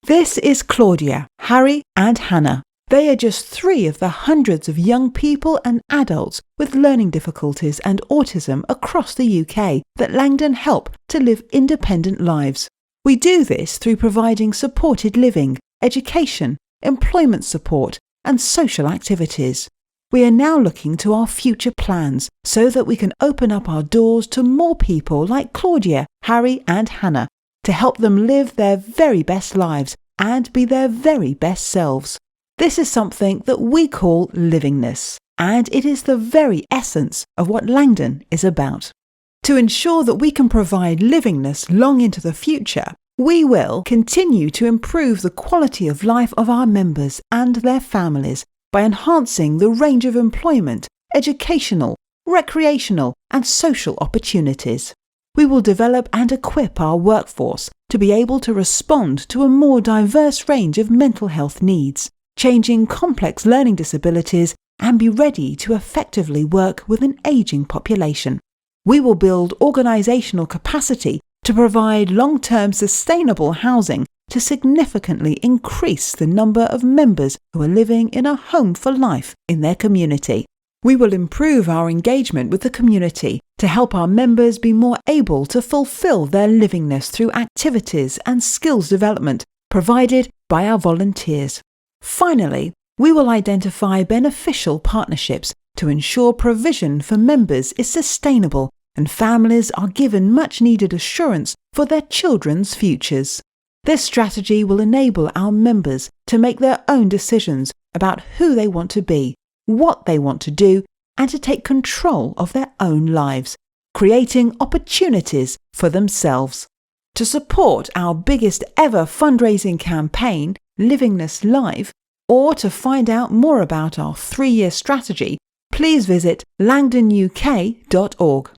This is Claudia, Harry and Hannah. They are just 3 of the hundreds of young people and adults with learning difficulties and autism across the UK that Langdon help to live independent lives. We do this through providing supported living, education, employment support and social activities. We are now looking to our future plans so that we can open up our doors to more people like Claudia, Harry and Hannah to help them live their very best lives and be their very best selves. This is something that we call livingness, and it is the very essence of what Langdon is about. To ensure that we can provide livingness long into the future, we will continue to improve the quality of life of our members and their families by enhancing the range of employment, educational, recreational and social opportunities. We will develop and equip our workforce to be able to respond to a more diverse range of mental health needs, changing complex learning disabilities, and be ready to effectively work with an ageing population. We will build organisational capacity to provide long-term sustainable housing to significantly increase the number of members who are living in a home for life in their community. We will improve our engagement with the community to help our members be more able to fulfil their livingness through activities and skills development provided by our volunteers. Finally, we will identify beneficial partnerships to ensure provision for members is sustainable and families are given much-needed assurance for their children's futures. This strategy will enable our members to make their own decisions about who they want to be, what they want to do, and to take control of their own lives, creating opportunities for themselves. To support our biggest ever fundraising campaign, Livingness Live, or to find out more about our 3-year strategy, please visit langdonuk.org.